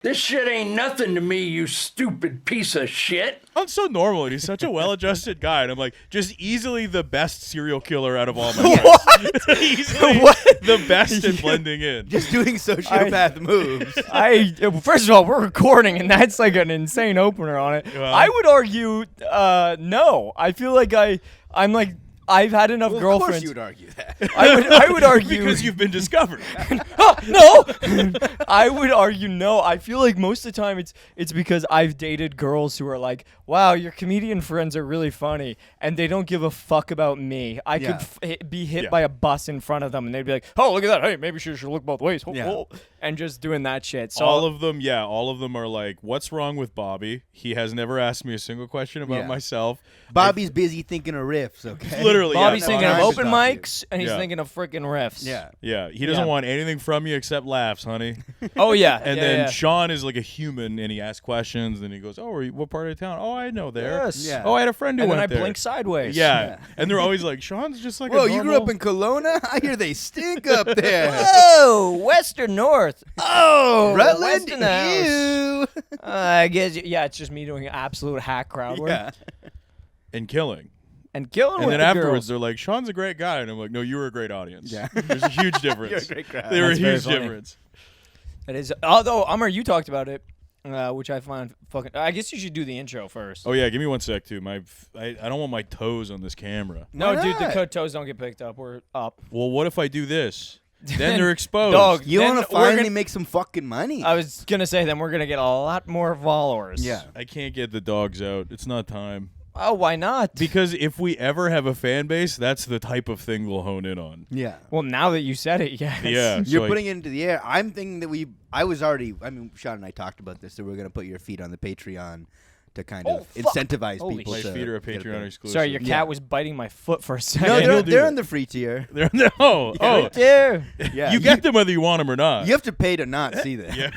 This shit ain't nothing to me, you stupid piece of shit. Sean's so normal, and he's such a well-adjusted guy, and I'm like, just easily the best serial killer out of all my friends. Easily the best at blending in. Just doing sociopath moves. First of all, we're recording, and that's like an insane opener on it. Well, I would argue, no. I feel like I'm like, I've had enough girlfriends. Of course you would argue that. I would argue because you've been discovered. no. I would argue no. I feel like most of the time it's because I've dated girls who are like, wow, your comedian friends are really funny, and they don't give a fuck about me. I could be hit by a bus in front of them, and they'd be like, oh, look at that. Hey, maybe she should look both ways. And just doing that shit. So all of them are like, what's wrong with Bobby? He has never asked me a single question about myself. Bobby's busy thinking of riffs, okay? Literally, Bobby's thinking of Bobby's open talking. mics, and he's thinking of freaking riffs. Yeah, he doesn't want anything from you except laughs, honey. Oh, yeah. And then Sean is like a human, and he asks questions, and he goes, oh, what part of town? Oh, I know there. Yes. Yeah. Oh, I had a friend who And then went I there. blink sideways. Yeah. And they're always like, Sean's just like Whoa, a you grew normal- up in Kelowna? I hear they stink up there. Whoa, Western North. Oh, Rutland, Western House. you. I guess, it's just me doing absolute hack crowd work. Yeah. and killing. And killing And with then the afterwards, girls. they're like, Sean's a great guy. And I'm like, no, you were a great audience. Yeah. There's a huge difference. You're a great crowd. They were a That's very huge funny. difference. It is. Although, Amr, you talked about it, which I find fucking. I guess you should do the intro first. Oh, yeah, give me one sec, too. I don't want my toes on this camera. No, Why dude, the not? toes don't get picked up. We're up. Well, what if I do this? Then they're exposed. Dog. You Then want to we're finally gonna- make some fucking money. I was gonna say then we're gonna get a lot more followers. Yeah. I can't get the dogs out. It's not time. Oh, why not? Because if we ever have a fan base, that's the type of thing we'll hone in on. Yeah. Well, now that you said it, yes. Yeah. You're so putting it into the air. I'm thinking that Sean and I talked about this, that we're going to put your feet on the Patreon to kind of fuck. incentivize Holy people. my to feet are a get it Patreon there. exclusive. Sorry, your cat Yeah. was biting my foot for a second. No, you'll they're, do they're it. in the free tier. Oh, Right there. Yeah. you get them whether you want them or not. You have to pay to not see them. Yeah.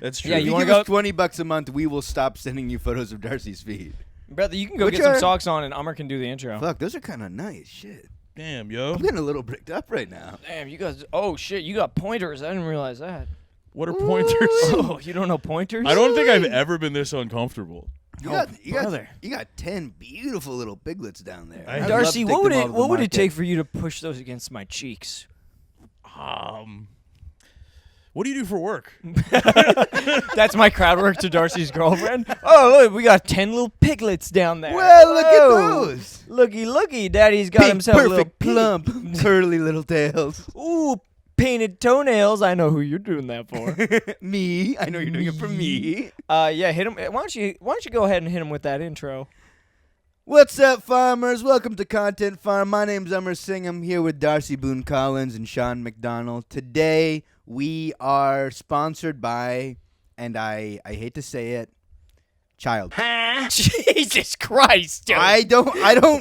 That's true. Yeah, If you you wanna give us go- $20 a month, we will stop sending you photos of Darcy's feet. Brother, you can go Which get some are- socks on, and Amr can do the intro. Fuck, those are kind of nice. Shit. Damn, yo. I'm getting a little bricked up right now. Damn, you guys. Oh shit, you got pointers. I didn't realize that. What are pointers? Oh, you don't know pointers? I don't think I've ever been this uncomfortable. brother. You got 10 beautiful little piglets down there. I- I'd love Darcy, to take what would them it all to the what would it market. take for you to push those against my cheeks? What do you do for work? That's my crowd work to Darcy's girlfriend. Oh, look, we got 10 little piglets down there. Well, look at Whoa. those. Looky, Daddy's got Big, himself a little perfect, plump, curly little tails. Ooh, painted toenails. I know who you're doing that for. Me. I know you're doing it for me. Yeah, hit him. Why don't you go ahead and hit him with that intro? What's up, farmers? Welcome to Content Farm. My name's Umar Singh. I'm here with Darcy Boone Collins and Sean McDonnell. Today, we are sponsored by, and I hate to say it, Child. Jesus Christ, dude. I don't.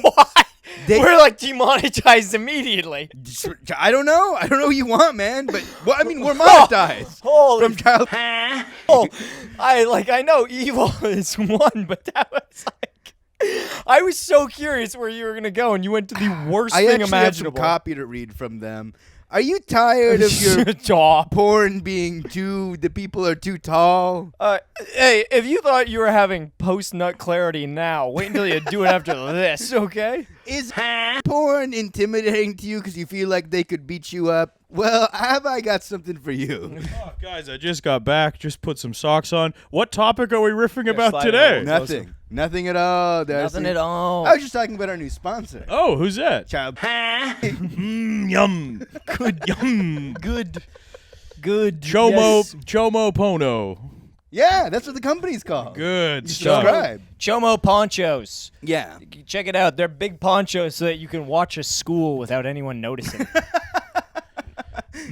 Why? They- We're like demonetized immediately. I don't know. I don't know what you want, man. But well, I mean, we're monetized Holy from Child. Oh, I know evil is one, but that was like I was so curious where you were gonna go, and you went to the worst I thing actually have some imaginable. copy to read from them. Are you tired of your Stop. porn being the people are too tall? Hey, if you thought you were having post-nut clarity now, wait until you do it after this, okay? Is porn intimidating to you because you feel like they could beat you up? Well, have I got something for you? Oh, guys, I just got back. Just put some socks on. What topic are we riffing about slide today? it Nothing. Nothing at all, Darcy. Nothing at all. I was just talking about our new sponsor. Oh, who's that? Child. Yum. Good. Yum. Good. Chomo. Yes. Chomo Pono. Yeah, that's what the company's called. Good You stuff. subscribe. Chomo ponchos. Yeah. Check it out. They're big ponchos so that you can watch a school without anyone noticing.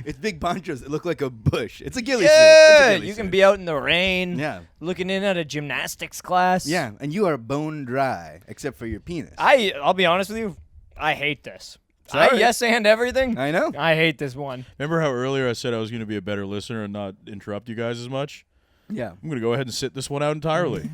It's big ponchos that look like a bush. It's a ghillie suit. Yeah, It's a ghillie you can suit. be out in the rain. Yeah. Looking in at a gymnastics class. Yeah, and you are bone dry except for your penis. I'll be honest with you. I hate this. Sorry. Yes and everything. I know. I hate this one. Remember how earlier I said I was going to be a better listener and not interrupt you guys as much? Yeah. I'm going to go ahead and sit this one out entirely.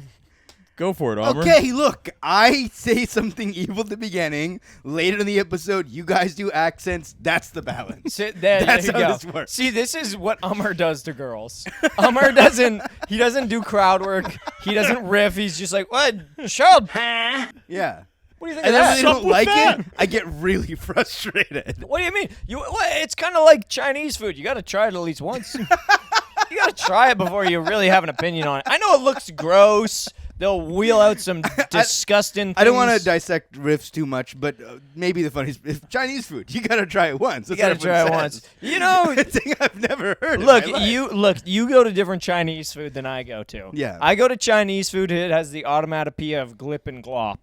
Go for it, Amr. Okay, look, I say something evil at the beginning. Later in the episode, you guys do accents. That's the balance. That's you how go. this works. See, this is what Umar does to girls. Umar doesn't do crowd work. He doesn't riff. He's just like, what? Shut up. Yeah. What do you think And of then when that? they don't Simple like fact. it, I get really frustrated. What do you mean? It's kind of like Chinese food. You got to try it at least once. You got to try it before you really have an opinion on it. I know it looks gross. They'll wheel out some disgusting I don't want to things. dissect riffs too much, but maybe the funniest if Chinese food. You gotta try it once. You That's got to try it what once. says. You know, It's a thing I've never heard. Look, in my life. you go to different Chinese food than I go to. Yeah. I go to Chinese food. It has the automatopoeia of glip and glop.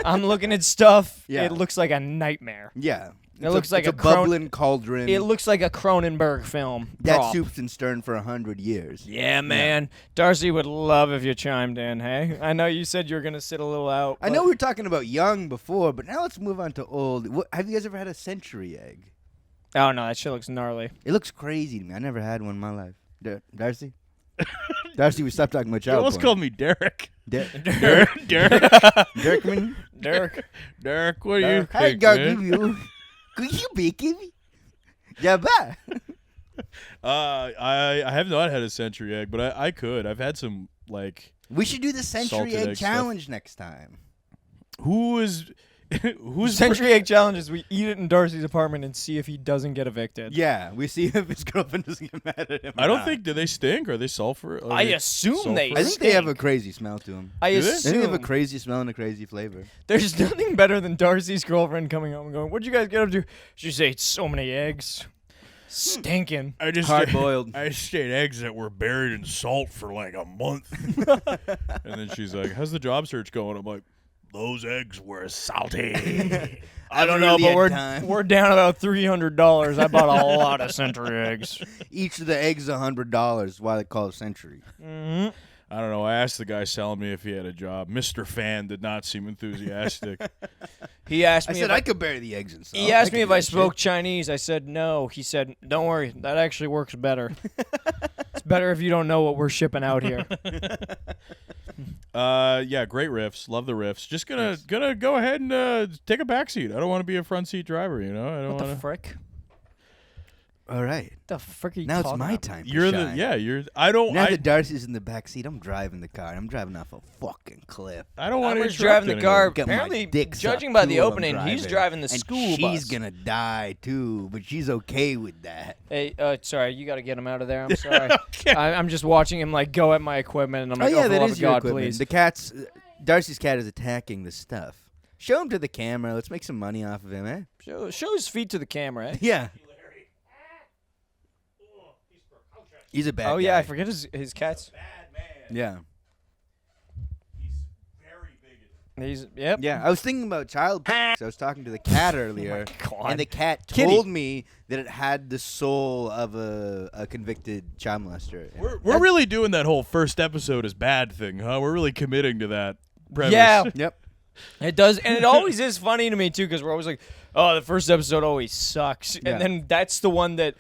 I'm looking at stuff. Yeah. It looks like a nightmare. Yeah. It looks like it's a bubbling cauldron. It looks like a Cronenberg film. that prop. soup's been stirring for 100 years. Yeah, man. Darcy would love if you chimed in, hey? I know you said you were going to sit a little out. I know but- we were talking about young before, but now let's move on to old. Have you guys ever had a century egg? Oh, no, that shit looks gnarly. It looks crazy to me. I never had one in my life. Darcy? Darcy, we stopped talking about You child almost porn. called me Derek. Derek. Derek. Derkman? Derek. Derek, what do you Hi, think, God, man? you. Could you bake me? Yeah, bye. I have not had a century egg, but I could. I've had some, like, We should do the century Salted egg egg stuff. challenge next time. who's Century egg challenge is we eat it in Darcy's apartment and see if he doesn't get evicted. Yeah, we see if his girlfriend doesn't get mad at him. I or don't not. think, do they stink? Are they sulfur? Are I they assume they sulfur? I think they have a stink. crazy smell to them. I Do they? I think they have a assume. crazy smell and a crazy flavor. There's nothing better than Darcy's girlfriend coming home and going, "What'd you guys get up to?" She just ate so many eggs. Stinking. I just Hard boiled. I just ate eggs that were buried in salt for like a month. And then she's like, "How's the job search going?" I'm like, "Those eggs were salty." I don't know, really but had time. we're down about $300. I bought a lot of century eggs. Each of the eggs $100. Why they call it century? Mm-hmm. I don't know. I asked the guy selling me if he had a job. Mr. Fan did not seem enthusiastic. He asked I me. said if I could bury the eggs in salt. He asked could me do if I that spoke shit. Chinese. I said no. He said, "Don't worry, that actually works better. It's better if you don't know what we're shipping out here." Yeah, great riffs. Love the riffs. Just gonna go ahead and take a back seat. I don't want to be a front seat driver. You know, I don't What the want to. frick? All right. The frick are you Now it's talking my about? time. to You're the shine. You're. I don't. Now I, that Darcy's in the back seat, I'm driving the car. I'm driving off a fucking cliff. I don't want to. Amber's driving the car. Get my Apparently, dick judging sucked, by too, the while I'm opening, he's driving. driving the And school she's bus. gonna die too, but she's okay with that. Hey, sorry, you got to get him out of there. I'm sorry. I'm just watching him like go at my equipment, and I'm like, oh yeah, for the that love is of your God, equipment. please. The cat's Darcy's cat is attacking the stuff. Show him to the camera. Let's make some money off of him, eh? Show his feet to the camera, eh? Yeah. He's a bad. Oh yeah, guy. I forget his cat's. Yeah. He's yep. Yeah, I was thinking about child. I was talking to the cat earlier, God. and the cat Kitty. told me that it had the soul of a convicted child molester. We're really doing that whole first episode is bad thing, huh? We're really committing to that premise. Yeah. Yep. It does, and it always is funny to me too, because we're always like, "Oh, the first episode always sucks," Yeah. and then that's the one that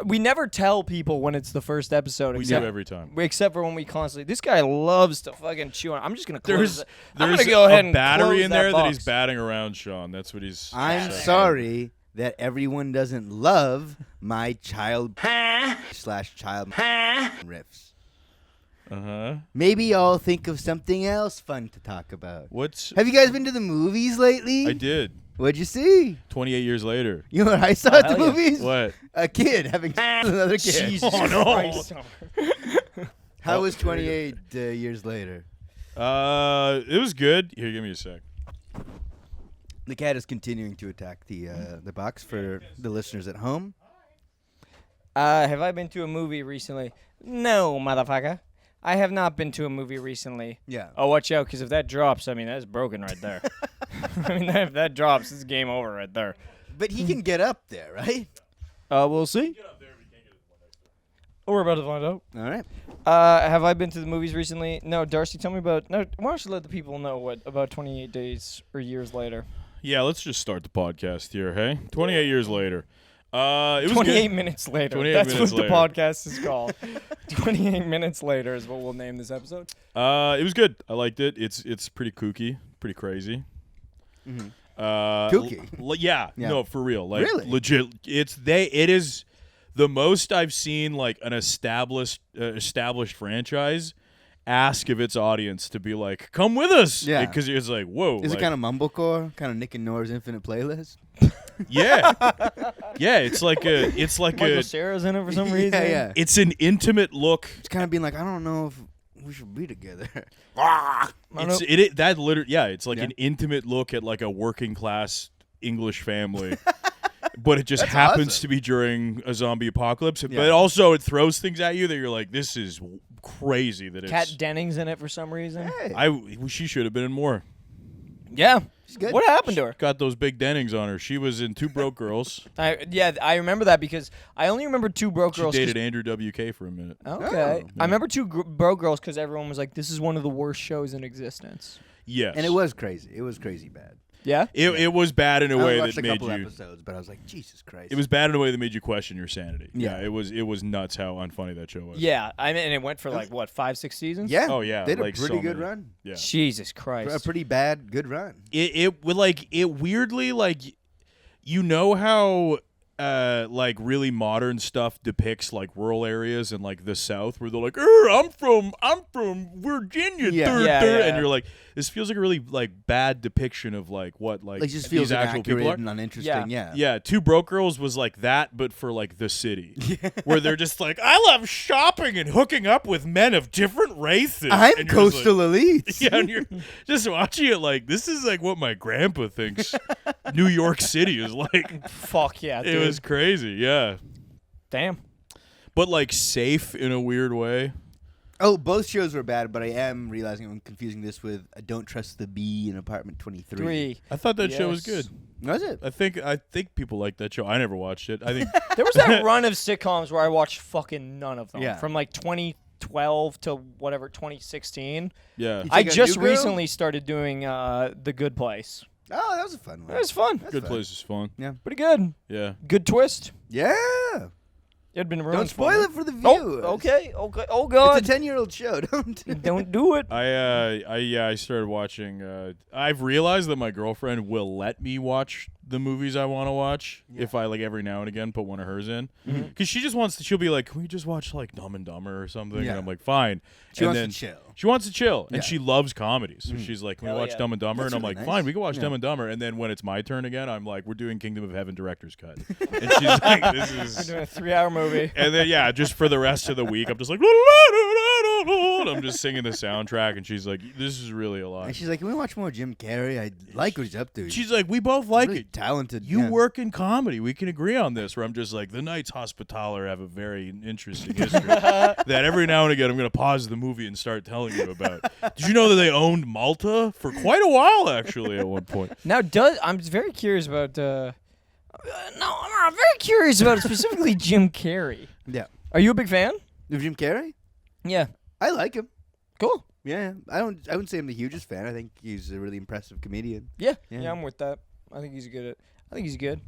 we never tell people when it's the first episode. We except, do every time. except for when we constantly. This guy loves to fucking chew on. I'm just gonna close. There's I'm gonna there's go ahead a and battery close in there that he's box. batting around, Sean. That's what he's. I'm saying. sorry that everyone doesn't love my child slash child riffs. Uh-huh. Maybe I'll think of something else fun to talk about. What's Have you guys been to the movies lately? I did. What'd you see? 28 years later. You know what I saw at the hell yeah. movies? What? A kid having sex with another kid. Jesus Oh, no. Christ. How Oh, was there you 28 years later? It was good. Here, give me a sec. The cat is continuing to attack the box for the listeners at home. Have I been to a movie recently? No, motherfucker. I have not been to a movie recently. Yeah. Oh, watch out, because if that drops, I mean, that's broken right there. I mean, if that drops, it's game over right there. But he can get up there, right? We'll see. Oh, we're about to find out. All right. Have I been to the movies recently? No, Darcy, tell me about. No, why don't you let the people know what about 28 days or years later? Yeah, let's just start the podcast here, hey? 28 years later. It was 28 good. minutes later. 28 That's minutes what later. the podcast is called. 28 minutes later is what we'll name this episode. It was good. I liked it. It's pretty kooky, pretty crazy. Kooky? Yeah, Yeah. no, for real. Like Really? legit. It is the most I've seen like an established franchise ask of its audience to be like, come with us. Yeah. Because it's like, whoa. Is like, it kind of mumblecore? Kind of Nick and Nora's Infinite Playlist? Yeah. Yeah, it's like Michael Cera's in it for some reason. Yeah. it's an intimate look. It's kind of being like, I don't know if we should be together. It's like Yeah. an intimate look at like a working class English family. But it just That's happens awesome. to be during a zombie apocalypse. Yeah. But also it throws things at you that you're like, this is crazy that Kat it's Denning's in it for some reason. Hey, she should have been in more. Yeah. she's good. What happened to her? Got those big Dennings on her. She was in Two Broke Girls. I remember that because I only remember Two Broke She Girls. 'cause- dated Andrew WK for a minute. Okay. Oh. I remember Broke Girls because everyone was like, this is one of the worst shows in existence. Yes. And it was crazy. It was crazy bad. Yeah? It was bad in a I way watched that a made couple you. episodes, but I was like, Jesus Christ. It was bad in a way that made you question your sanity. Yeah. It was nuts how unfunny that show was. Yeah. I mean, and it went for like, what, 5-6 seasons? Yeah. Oh, yeah, They did like a pretty so good many. run. Yeah. Jesus A Christ. pretty bad, good run. It weirdly like, you know how like really modern stuff depicts like rural areas in like the South where they're like, I'm from Virginia, Yeah. Yeah, yeah. and you're like, this feels like a really like bad depiction of like what like Like, just these feels actual people inaccurate are. and uninteresting. Yeah. Yeah, Two Broke Girls was like that, but for like the city, where they're just like, I love shopping and hooking up with men of different races. I'm And you're just coastal like, elites. yeah, and you're just watching it like, this is like what my grandpa thinks New York City is like. Fuck yeah, It dude. was crazy, yeah, Damn. but like safe in a weird way. Oh, both shows were bad, but I am realizing I'm confusing this with I Don't Trust the Bee in Apartment 23. 3. I thought that show was Yes. good. Was it? I think people like that show. I never watched it. I think There was that run of sitcoms where I watched fucking none of them. Yeah. From like 2012 to whatever, 2016. yeah, You I Check Out just New Girl? recently started doing The Good Place. Oh, that was a fun one. It was fun. That's Good fun. Place is fun. Pretty good. Yeah, Good twist. Yeah. It had been ruined. Don't for spoil me. it for the Oh, viewers. okay. Oh, God. It's a 10-year-old show. Don't. Don't do it. I started watching. I've realized that my girlfriend will let me watch the movies I want to watch if I like every now and again put one of hers in, because she just wants to. She'll be like, "Can we just watch like Dumb and Dumber or something?" Yeah. And I'm like, "Fine." She and wants then to chill. She wants to chill, Yeah. and she loves comedies. So she's like, "Can we Hell watch yeah. Dumb and Dumber?" That's and I'm really like, nice. "Fine, we can watch Yeah. Dumb and Dumber." And then when it's my turn again, I'm like, "We're doing Kingdom of Heaven director's cut," and she's like, "This We're is." doing a 3-hour movie. And then just for the rest of the week, I'm just like, and I'm just singing the soundtrack, and she's like, "This is really a lot." And she's like, "Can we watch more Jim Carrey? I like what he's up to. She's like, "We both like really it. talented. You yeah. work in comedy. We can agree on this." Where I'm just like, the Knights Hospitaller have a very interesting history that every now and again I'm going to pause the movie and start telling you about. Did you know that they owned Malta for quite a while, actually, at one point? Now, I'm very curious about. I'm very curious about specifically Jim Carrey. Yeah. Are you a big fan? Of Jim Carrey? Yeah. I like him. Cool. Yeah. I wouldn't say I'm the hugest fan. I think he's a really impressive comedian. Yeah. Yeah. Yeah, I'm with that. I think he's good.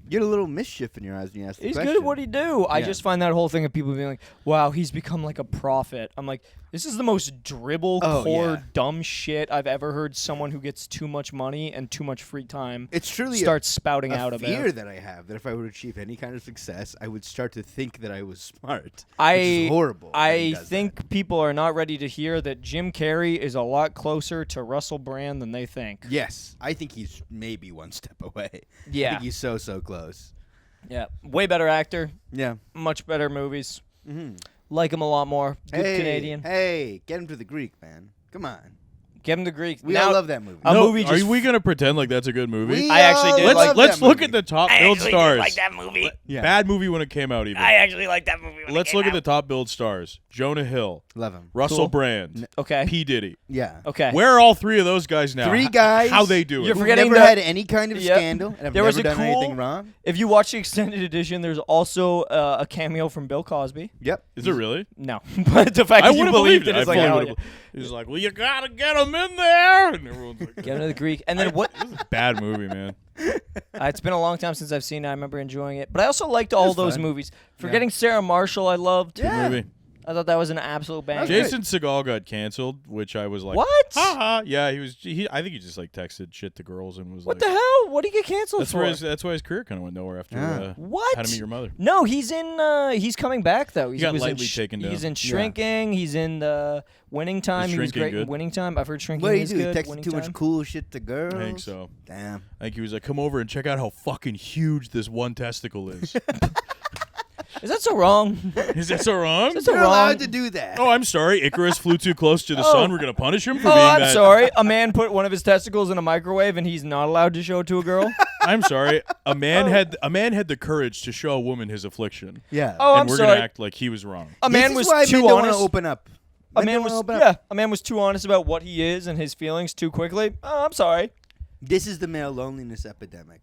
You had a little mischief in your eyes when you asked the He's question. good at what he do. I Yeah. just find that whole thing of people being like, "Wow, he's become like a prophet." I'm like, this is the most dribble, Oh, core, yeah. dumb shit I've ever heard. Someone who gets too much money and too much free time It's truly starts spouting a out fear about. that I have that if I were to achieve any kind of success, I would start to think that I was smart. Which I is horrible. when he I does think that. people are not ready to hear that Jim Carrey is a lot closer to Russell Brand than they think. Yes, I think he's maybe one step away. I Yeah. think he's so close. Yeah. Way better actor. Yeah. Much better movies. Mm-hmm. Like him a lot more. Good Hey, Canadian. Hey, get him to the Greek, man. Come on. Give him the Greek. We now, all love that movie. A No, movie are just we going to pretend like that's a good movie? We I actually all did love like- Let's that look movie. at the top billed stars. that movie. Yeah. Bad movie when it came out, even. actually like that movie. Let's look at the top billed stars. Jonah Hill, Love him. Russell Cool. Brand, Okay. P. Diddy. Yeah. Okay. Where are all three of those guys now? Three guys. How they do it? You're Who've forgetting never the- had any kind of Yep. scandal and have There never was a done cool- anything wrong. If you watch the extended edition, there's also a cameo from Bill Cosby. Yep. Is it really? No, but the fact I that you would have believed believed it it. is I like, fully hell would yeah. have. He's like, well, you gotta get them in there, and everyone's like, Get him to the Greek, and then what? This is a bad movie, man. It's been a long time since I've seen it. I remember enjoying it. But I also liked all was those fun. movies. Forgetting Sarah Marshall, I loved. Yeah. Movie. I thought that was an absolute banger. Jason Segel got canceled, which I was like, What? haha. Yeah, he was. I think he just like texted shit to girls and was What like, the hell? What did he get canceled That's for? where that's why his career kind of went nowhere after What? How to Meet Your Mother. No, he's in. He's coming back though. He got was in lightly taken down. He's in Shrinking. He's in the Winning Time. He was Shrinking great in good? Winning Time. I've heard Shrinking What did he is do? He good. texted Winning too Time. much cool shit to girls. I think so. Damn. I think he was like, come over and check out how fucking huge this one testicle is. Is that so wrong? Is that so wrong? Is that so You're wrong? allowed to do that. Oh, I'm sorry. Icarus flew too close to the sun. We're gonna punish him for Oh, being I'm that. sorry. A man put one of his testicles in a microwave and he's not allowed to show it to a girl. I'm sorry. A man had the courage to show a woman his affliction. Yeah. Oh, I'm and we're sorry. gonna act like he was wrong. A man this was is why too men don't want to honest. open up. A Men man don't was wanna open up. A man was too honest about what he is and his feelings too quickly. Oh, I'm sorry. This is the male loneliness epidemic.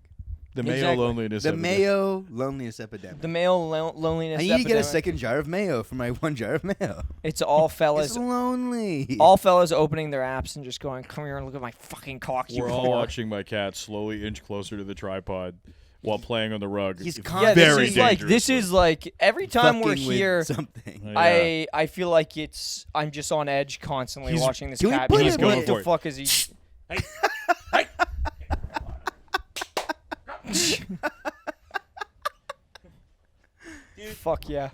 The male Exactly. loneliness. The epidemic. Mayo loneliness epidemic. The male loneliness. I need to get a epidemic. second jar of mayo for my one jar of mayo. It's all fellas. It's lonely. All fellas opening their apps and just going, "Come here and look at my fucking cock." You We're all whore." watching my cat slowly inch closer to the tripod while playing on the rug. He's It's con- very this is dangerous. like every time we're Fucking with here. something. Yeah. I feel like I'm just on edge constantly He's- watching this Can we cat. put because He's going what for the it. fuck is he? Fuck yeah.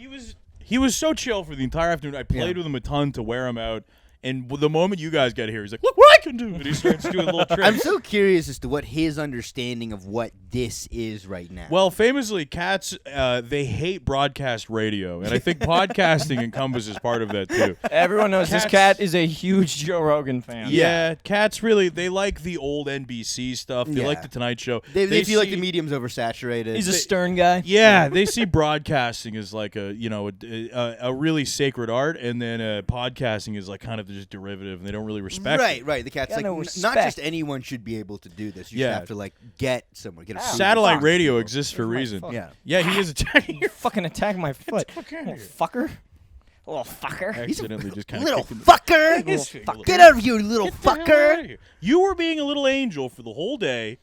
He was so chill for the entire afternoon. I played Yeah. with him a ton to wear him out. And the moment you guys get here, he's like, "Look what I can do!" And he starts doing little tricks. I'm so curious as to what his understanding of what this is right now. Well, famously, cats they hate broadcast radio, and I think podcasting encompasses part of that too. Everyone knows this Cats- cat is a huge Joe Rogan fan. Yeah, cats really they like the old NBC stuff. They Yeah. like the Tonight Show. they feel like see- the medium's oversaturated. He's a stern guy. Yeah, they see broadcasting as like a really sacred art, and then podcasting is like kind of just derivative, and they don't really respect it. Right. The cat's Got like, no not respect. just anyone should be able to do this. You Yeah. just have to like get somewhere, get a food. Satellite Fuck. radio exists for a reason. fuck. Yeah. Yeah, he is attacking You your fucking attack my foot. fuck Little outta here. fucker. Little fucker. Accidentally just kind of Little kicked him. fucker! Little fucker. Get out of here, you little Get the hell fucker! outta here. You were being a little angel for the whole day,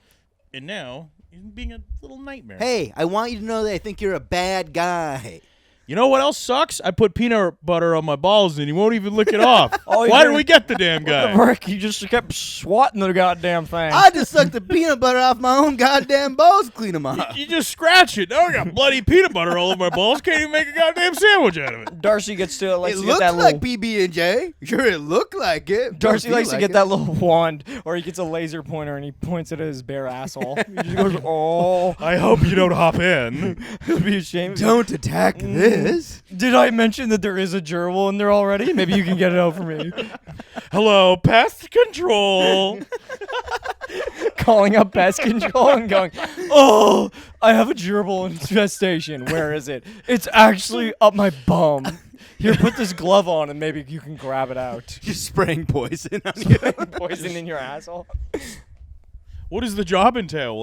and now you're being a little nightmare. Hey, I want you to know that I think you're a bad guy. You know what else sucks? I put peanut butter on my balls, and he won't even lick it off. Oh, Why you're- did we get the damn guy? Rick, you just kept swatting the goddamn thing. I just sucked the peanut butter off my own goddamn balls, clean them off. You just scratch it. Now I got bloody peanut butter all over my balls. Can't even make a goddamn sandwich out of it. Darcy gets to likes It to get looks that like little. PB&J. Sure, it looked like it. Darcy Don't likes feel to get like that little wand, or he gets a laser pointer and he points it at his bare asshole. He just goes, "Oh, I hope you don't hop in. it'd be a shame." it. Don't attack this. Did I mention that there is a gerbil in there already? Maybe you can get it out for me. Hello, pest control. Calling up pest control and going, "Oh, I have a gerbil infestation. Where is it? It's actually up my bum. Here, put this glove on and maybe you can grab it out." Just spraying poison on you. Poison in your asshole. What does the job entail?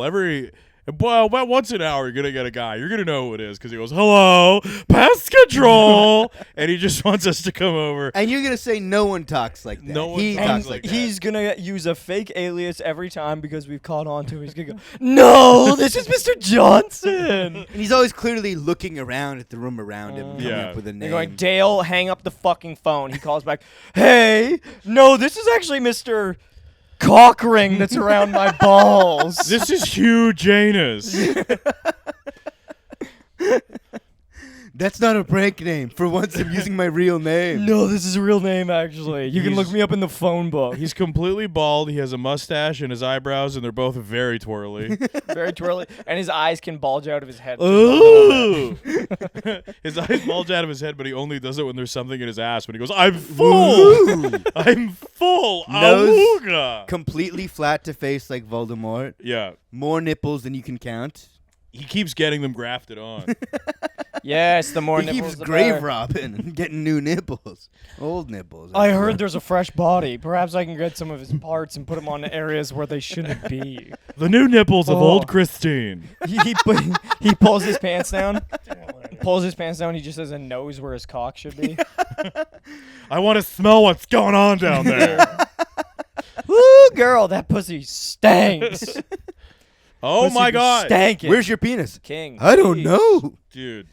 Well, about once an hour, you're going to get a guy. You're going to know who it is because he goes, "Hello, pest control." And he just wants us to come over. And you're going to say no one talks like that. No one he talks talks And like that. he's gonna use a fake alias every time because we've caught on to it. He's gonna go, "No, this is Mr. Johnson." And he's always clearly looking around at the room around him, coming Yeah. up with a name. They're going, "Dale, hang up the fucking phone." He calls back, "Hey, no, this is actually Mr. Cock ring that's around my balls." This is Hugh Janus. That's not a prank name. For once, I'm using my real name. No, this is a real name, actually. You can He's- look me up in the phone book. He's completely bald. He has a mustache and his eyebrows, and they're both very twirly. Very twirly, and his eyes can bulge out of his head. Ooh! His eyes bulge out of his head, but he only does it when there's something in his ass. When he goes, "I'm full! I'm full! Nose- Awooga!" Completely flat to face like Voldemort. Yeah. More nipples than you can count. He keeps getting them grafted on. Yes, the more He nipples, keeps the grave better. robbing and getting new nipples. Old nipples. I heard there's a fresh body. Perhaps I can get some of his parts and put them on areas where they shouldn't be. The new nipples of Oh. old Christine. He pulls his pants down. Pulls his pants down. He just has a nose where his cock should be. I want to smell what's going on down there. Woo, girl, that pussy stinks. Oh Pussy my be God. stankin'. Where's your penis? King? I don't Jeez. know. Dude.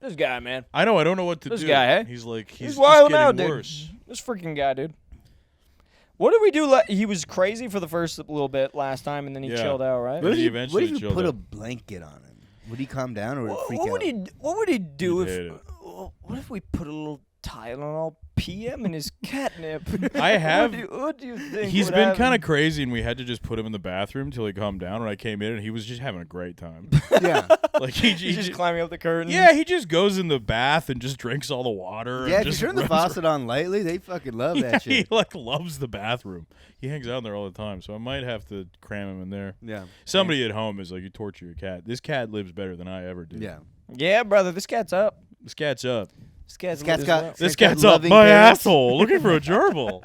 This guy, man. I know. I don't know what to This do. guy, eh? He's like, he's just wild getting now, dude. worse. This freaking guy, dude. What did we do? He was crazy for the first little bit last time, and then he Yeah. chilled out, right? But What he if eventually what if you chilled put a out. blanket on him? Would he calm down or would he freak What out? would he do He'd if? hate it. What if we put a little Tylenol PM in his catnip? I have- What do you think? He's would been happen? kind of crazy, and we had to just put him in the bathroom till he calmed down. When I came in, and he was just having a great time. Yeah. Like He's just climbing up the curtain. yeah, he just goes in the bath and just drinks all the water. Yeah, and if you just turn the runs faucet on lightly, they fucking love around. that He shit. like loves the bathroom. He hangs out in there all the time, so I might have to cram him in there. Yeah. Somebody at home is like, you torture your cat. This cat lives better than I ever did. Yeah. Yeah, brother. This cat's up. This cat's up. This cat's This cat's got- This got cat's up loving my parents. asshole, looking for a gerbil.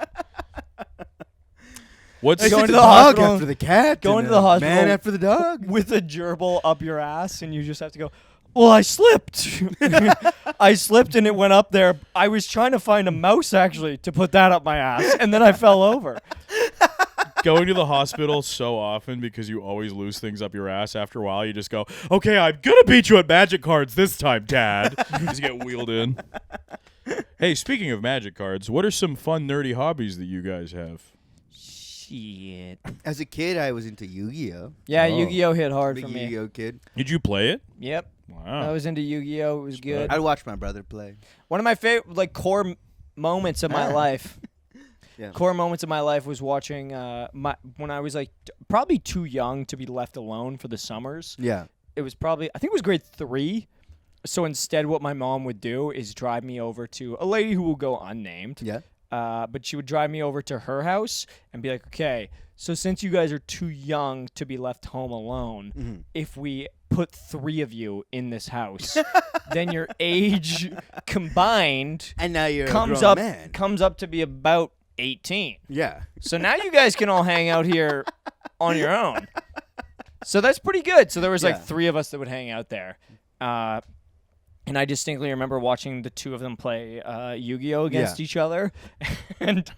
What's It's Going the to the dog hospital- after the cat. going and to the a hospital Man after the dog. with a gerbil up your ass, and you just have to go. Well, I slipped. I slipped and it went up there. I was trying to find a mouse actually to put that up my ass, and then I fell over. going to the hospital so often because you always lose things up your ass. After a while, you just go, okay, I'm gonna beat you at magic cards this time, Dad. Just get wheeled in. Hey, speaking of magic cards, what are some fun nerdy hobbies that you guys have? Shit. As a kid, I was into Yu-Gi-Oh. Yeah, Oh. Yu-Gi-Oh hit hard Big for me. Yu-Gi-Oh kid. Did you play it? Yep. I Wow. was into Yu-Gi-Oh. It was good. I'd watch my brother play. One of my favorite, like, core moments of my Ah. life. Yeah. Core moments of my life was watching when I was like probably too young to be left alone for the summers. Yeah. It was probably, I think it was grade 3. So instead, what my mom would do is drive me over to a lady who will go unnamed. Yeah. But she would drive me over to her house and be like, okay, so since you guys are too young to be left home alone, if we put 3 of you in this house, then your age combined And now you're comes a grown up man. comes up to be about 18. Yeah. So now you guys can all hang out here on your own. So that's pretty good. So there was like Yeah. 3 of us that would hang out there. And I distinctly remember watching the 2 of them play Yu-Gi-Oh against each other. And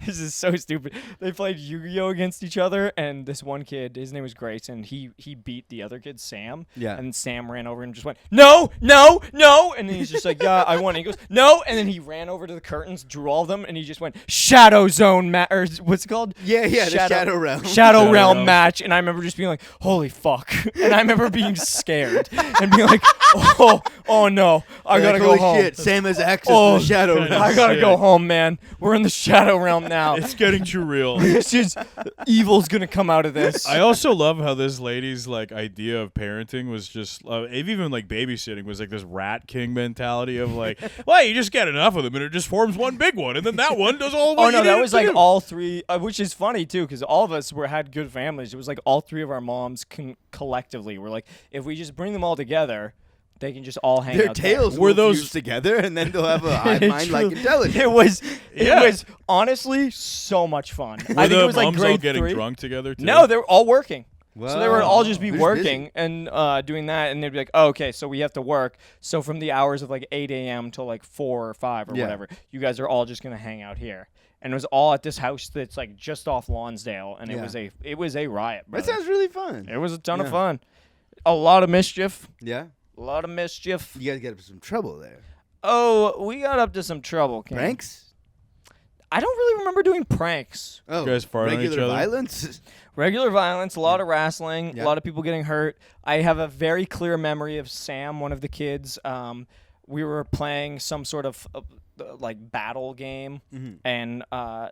this is so stupid. They played Yu-Gi-Oh against each other, and this one kid, his name was Grayson, he beat the other kid, Sam. Yeah. And Sam ran over and just went, no, no, no. And then he's just like, yeah, I won. And he goes, no. And then he ran over to the curtains, drew all of them, and he just went, Shadow Zone or what's it called? Yeah, the Shadow Realm. Shadow Realm Realm. match. And I remember just being like, holy fuck. And I remember being scared and being like, oh no, I gotta go Holy home. shit, Sam has access Oh, to the Shadow shit. Realm. I gotta Shit. go home, man. We're in the Shadow Realm now. It's getting too real. This is evil's gonna come out of this. I also love how this lady's like idea of parenting was just even like babysitting was like this rat king mentality of like, well, you just get enough of them and it just forms one big one and then that one does all. Oh What no, you that need was to like do. all 3, which is funny too, because all of us had good families. It was like all 3 of our moms collectively were like, if we just bring them all together, they can just all hang Their out. tails Were will those- fuse together, and then they'll have a hive mind like True. intelligence. It Yeah. was honestly so much fun. Were I think the it was like moms all grade getting 3. drunk together too? No, they were all working. So they would all just be They're working and doing that, and they'd be like, oh, okay, so we have to work. So from the hours of like 8 a.m. till like 4 or 5 or Yeah. whatever, you guys are all just going to hang out here. And it was all at this house that's like just off Lonsdale, and Yeah. it was a riot, That brother. sounds really fun. It was a ton of Yeah. fun. A lot of mischief. Yeah. A lot of mischief. You guys get up to some trouble there. Oh, we got up to some trouble, King. Pranks? I don't really remember doing pranks. Oh, You guys fart on each regular other? violence? Regular violence, a lot of wrestling, Yeah. a lot of people getting hurt. I have a very clear memory of Sam, one of the kids. We were playing some sort of like battle game, and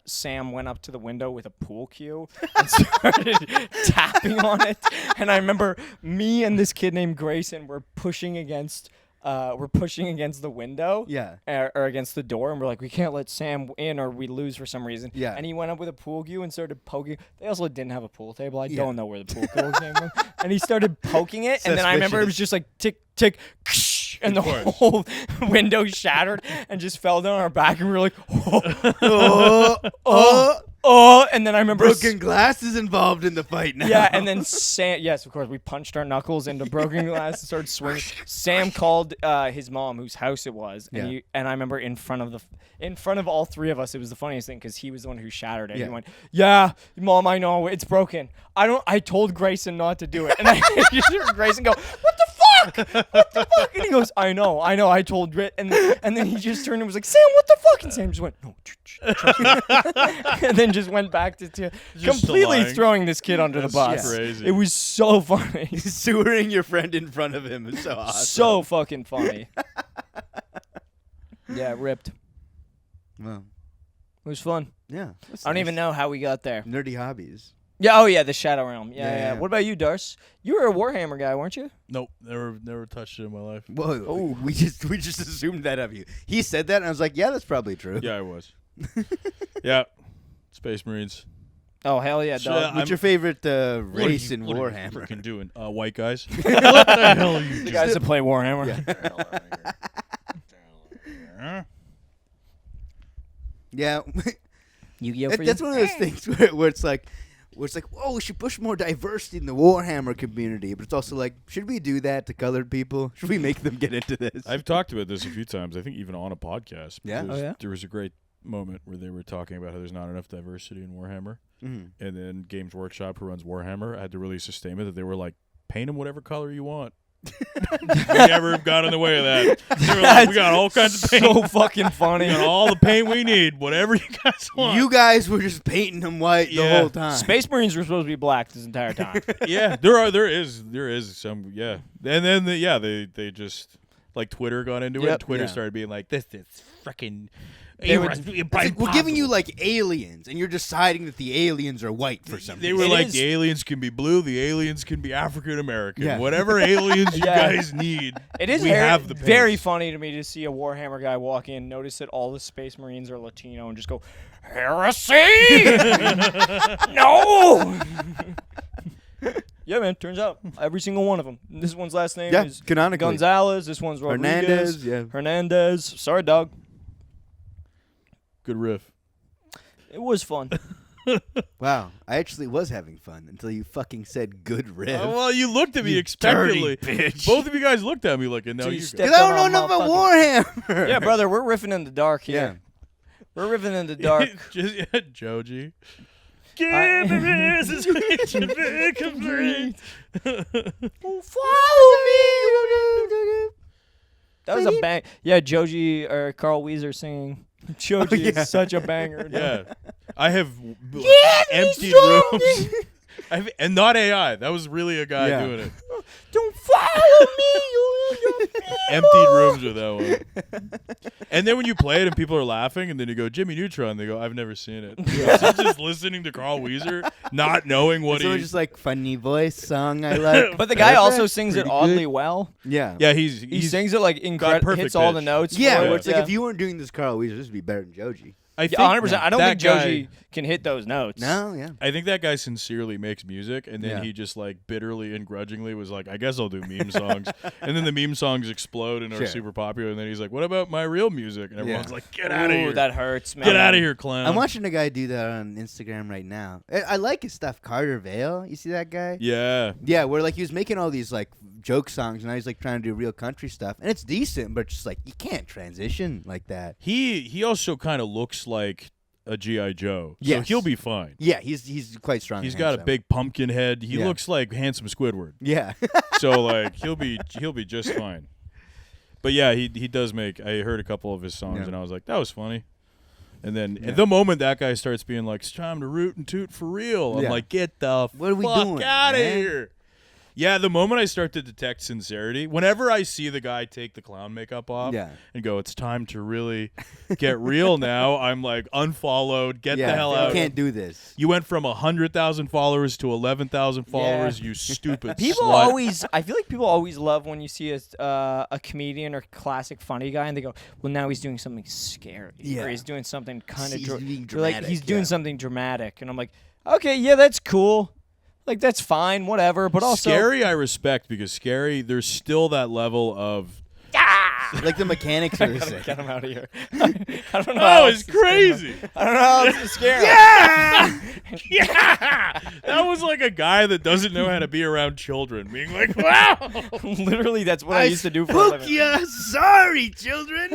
Sam went up to the window with a pool cue and started tapping on it. And I remember me and this kid named Grayson were pushing against the window. Yeah. Or against the door, and we're like, we can't let Sam in or we lose for some reason. Yeah. And he went up with a pool cue and started poking. They also didn't have a pool table. I Yeah. don't know where the pool cue came from. And he started poking it, and then I remember it was Suspicious. just like tick, tick, and the Of course. whole window shattered and just fell down on our back, and we were like, Oh, oh, and then I remember Broken glass is involved in the fight now. Yeah, and then Sam. Yes, of course, we punched our knuckles into broken glass and started swinging. Sam called his mom, whose house it was, and and I remember in front of all three of us, it was the funniest thing because he was the one who shattered it. Yeah. He went, "Yeah, Mom, I know it's broken. I told Grayson not to do it," and I just heard Grayson go, "What the fuck? What the fuck?" And he goes, I know. I told Grit," and then he just turned and was like, "Sam, what the fuck?" And Sam just went, "No." And then just went back to completely lying. throwing this kid under the bus. Crazy. It was so funny. Sewering your friend in front of him is so awesome. So fucking funny. Yeah, ripped. Well, It was fun. yeah. I don't even know how we got there. Nerdy hobbies. Yeah, oh yeah, the Shadow Realm. Yeah. Yeah. What about you, Darce? You were a Warhammer guy, weren't you? Nope, never touched it in my life. Whoa, we just assumed that of you. He said that, and I was like, yeah, that's probably true. Yeah, I was. Yeah, Space Marines. Oh hell yeah, So, dog. What's your favorite race in What are you Warhammer? freaking doing? White guys. What the hell are you The guys that play Warhammer. Yeah, Yu-Gi-Oh for that's you? one of those things where it's like, whoa, we should push more diversity in the Warhammer community, but it's also like, should we do that to colored people? Should we make them get into this? I've talked about this a few times. I think even on a podcast. Yeah? because Oh, yeah? There was a great moment where they were talking about how there's not enough diversity in Warhammer, Mhm. and then Games Workshop, who runs Warhammer, had to release a statement that they were like, paint them whatever color you want. We never got in the way of that. They were like, we got all kinds of paint. So fucking funny. We got all the paint we need. Whatever you guys want. You guys were just painting them white the Yeah. whole time. Space Marines were supposed to be black this entire time. Yeah, there is some, yeah, and then they just like Twitter got into it. Yep. And Twitter Yeah. started being like, this freaking. They would- It's like, we're giving you like aliens, and you're deciding that the aliens are white for some They reason. were It like, is- the aliens can be blue, the aliens can be African American, Yeah. whatever aliens you Yeah. guys need. It is we very, have the very paints. funny to me to see a Warhammer guy walk in, notice that all the Space Marines are Latino, and just go, "Heresy! No!" Yeah, man. Turns out every single one of them. This one's last name Yeah, is canonically. Gonzalez. This one's Rodriguez. Hernandez, yeah. Hernandez. Sorry, dog. Good riff. It was fun. Wow, I actually was having fun until you fucking said good riff. Well, you looked at me You expectantly. dirty bitch. Both of you guys looked at me like, and now So you you stepped Because I don't on know my enough about Warhammer. Yeah, brother, we're riffing in the dark Yeah. here. We're riffing in the dark. Just Joji. I- This is complete. Follow me. That was a bang. Yeah, Joji or Carl Weezer singing. Joji yeah. is such a banger. Yeah, I have emptied rooms. And not AI. That was really a guy Yeah. doing it. Don't follow me. Emptied rooms with that one. And then when you play it and people are laughing, and then you go Jimmy Neutron, they go, "I've never seen it." So just listening to Carl Weezer, not knowing what So he. just like funny voice song I like. But the guy also Perfect, sings it pretty oddly good. well. Yeah. Yeah, He he's sings it like got incredible. perfect Hits all the pitch. notes. Yeah, for where it. it's like if you weren't doing this Carl Weezer, this would be better than Joji. I think 100%. I don't that think Joji can hit those notes. No, yeah. I think that guy sincerely makes music, and then Yeah. he just like bitterly and grudgingly was like, "I guess I'll do meme songs," and then the meme songs explode and are Sure. super popular, and then he's like, "What about my real music?" And everyone's Yeah. like, "Get out of Ooh, here! that hurts, man. Get out of here, clown!" I'm watching a guy do that on Instagram right now. I like his stuff. Carter Vale, you see that guy? Yeah, Yeah, where like he was making all these like joke songs, and now he's like trying to do real country stuff, and it's decent, but just like you can't transition like that. he also kind of looks like a GI Joe, so Yes. he'll be fine. Yeah, he's quite strong. He's and got a handsome. big pumpkin head. He Yeah. looks like handsome Squidward, Yeah. so like he'll be just fine. But yeah, he does make. I heard a couple of his songs, Yeah. and I was like, that was funny. And then Yeah. at the moment that guy starts being like, "It's time to root and toot for real," I'm Yeah. like, "Get the What are we fuck doing, out of man?" here!" Yeah, the moment I start to detect sincerity, whenever I see the guy take the clown makeup off Yeah. and go, "It's time to really get real now," I'm like, unfollowed, get yeah. the hell you out. can't do this. You went from 100,000 followers to 11,000 followers, you stupid People slut. always, I feel like people always love when you see a comedian or classic funny guy, and they go, "Well, now he's doing something scary, Yeah. or he's doing something kind of He's being like dramatic, he's doing yeah. something dramatic," and I'm like, "Okay, yeah, that's cool, like that's fine, whatever." But also, Scary I respect, because Scary, there's still that level of Like the mechanics are the Gotta same. get him out of here. I don't know. That how was else to scare him. crazy. I don't know how else to scare him. Yeah, that was like a guy that doesn't know how to be around children, being like, "Wow." Literally, that's what I used to do for a Spook living. ya! Sorry, children.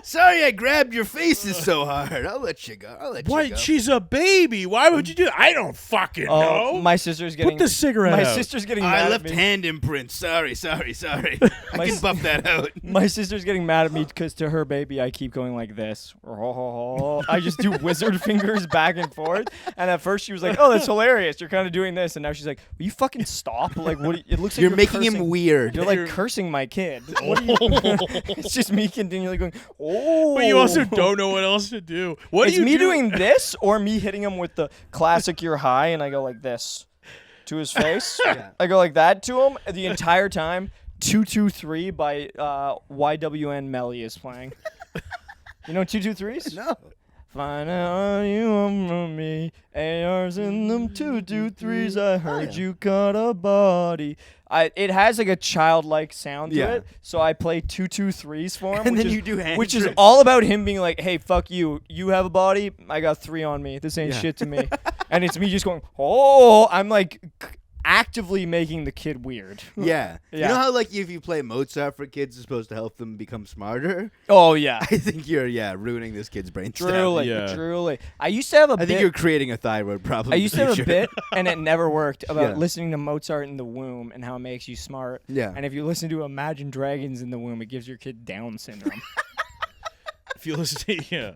Sorry, I grabbed your faces so hard. I'll let you go. I'll let you What? go. She's a baby. Why would you do that? I don't fucking know. Oh, my sister's getting. Put the cigarette My out. sister's getting I mad left at me. hand imprints. Sorry. I My can buff that out. My sister's getting mad at me because to her baby I keep going like this. I just do wizard fingers back and forth. And at first she was like, "Oh, that's hilarious. You're kind of doing this." And now she's like, "Will you fucking stop? Like, what? It looks like You're making cursing. him weird. You're like cursing my kid. What are you?" It's just me continually going, "Oh." But you also don't know what else to do. What It's do you me do? doing this or me hitting him with the classic "You're high" and I go like this to his face. I go like that to him the entire time. 223 by YWN Melly is playing. You know 223s? No. Find out you want me. ARs in them 223s. I heard you got a body. It has like a childlike sound to Yeah. it, so I play 223s for him. And which then is- you do hand which is tricks. all about him being like, "Hey, fuck you. You have a body. I got 3 on me. This ain't Yeah. shit to me." And it's me just going, "Oh!" I'm like actively making the kid weird. Yeah. You Yeah. know how like if you play Mozart for kids, it's supposed to help them become smarter? Oh yeah. I think you're ruining this kid's brain. Truly, Yeah. truly. I used to have a I bit. think you're creating a thyroid problem. I in used the to have a future. bit, and it never worked, about Yeah. listening to Mozart in the womb and how it makes you smart. Yeah. And if you listen to Imagine Dragons in the womb, it gives your kid Down syndrome. If you listen to, yeah.